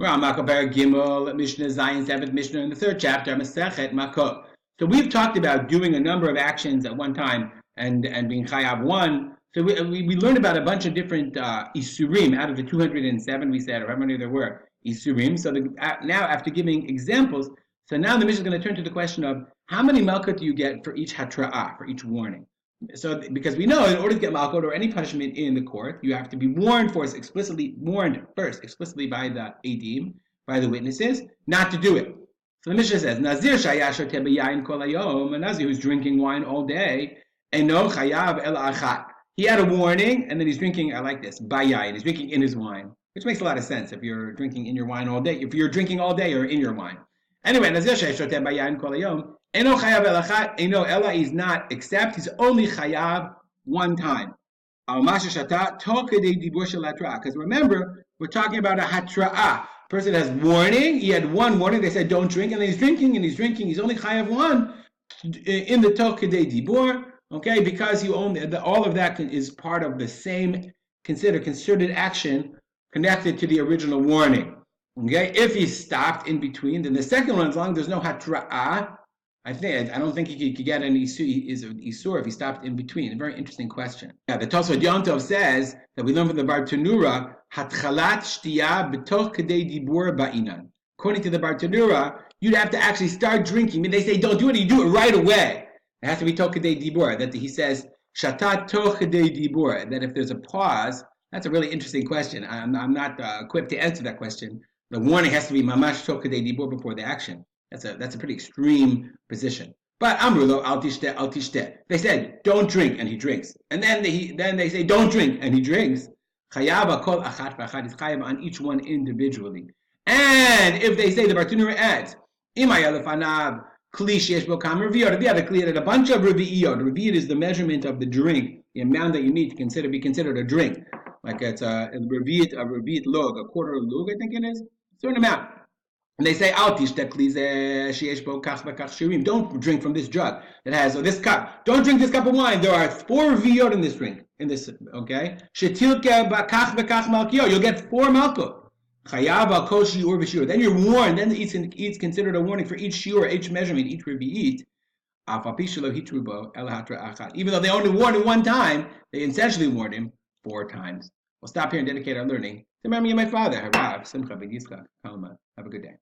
We're on Makkot Perek Gimel, Mishnah Zayin, 7th Mishnah in the 3rd chapter, Masechet Makkot. So we've talked about doing a number of actions at one time and being chayav one. So we learned about a bunch of different isurim out of the 207 we said, or how many there were isurim. So now after giving examples, so now the Mishnah is going to turn to the question of how many Makkot do you get for each hatra'ah, for each warning. So because we know in order to get Makkot or any punishment in the court, you have to be warned first, explicitly by the Eidim, by the witnesses, not to do it. So the Mishnah says, Nazir shaya shoteh b'yayin kol hayom, a Nazir who's drinking wine all day, eno chayav el achat. He had a warning, and then he's drinking, I like this, bayayin, he's drinking in his wine, which makes a lot of sense if you're drinking in your wine all day, if you're drinking all day or in your wine. Anyway, Nazir shaya shoteh b'yayin kol hayom, eno chayav el achat, eno ela is not except, he's only chayav one time. Because remember, we're talking about a hatra'ah. Person has warning, he had one warning, they said don't drink, and then he's drinking, he's only chayav one in the Toch Kedei Dibur, okay, because you only, all of that is part of the same concerted action connected to the original warning. Okay, if he stopped in between, then the second one, as long as there's no hatra'ah, I don't think he could get an isur if he stopped in between. A very interesting question. Yeah, the Tosfot Yom Tov says that we learn from the Bar Tanura, Hatchalat Shtiyah B'toch Kedei Dibur Ba'inan. According to the Bar Tanura, you'd have to actually start drinking. I mean, they say don't do it, you do it right away. It has to be Toch Kedei Dibur. That he says Shatat Toch Kedei Dibur. That if there's a pause, that's a really interesting question. I'm not equipped to answer that question. The warning has to be Mamash Toch Kedei Dibur before the action. That's a pretty extreme position. But Amrulo al tishteh. They said don't drink, and he drinks. And then they say don't drink, and he drinks. Chayav kol achat v'achat is chayav on each one individually. And if they say, the Bar Tanura adds, imaya lefanav kli sheyesh bo kam reviyot. If you have a kli that a bunch of reviyot, reviyot is the measurement of the drink, the amount that you need to be considered a drink. Like it's a reviyot log, a quarter of log, I think it is, a certain amount. And they say, don't drink from this jug that has, or this cup. Don't drink this cup of wine. There are 4 reviyot in this drink. Okay? You'll get 4 malkot. Then you're warned. Then it's considered a warning for each shiur, each measurement, each reviyit. Even though they only warned him one time, they essentially warned him 4 times. We'll stop here and dedicate our learning to memory of my father, Harav Simcha ben Yitzchak Kalman. Have a good day.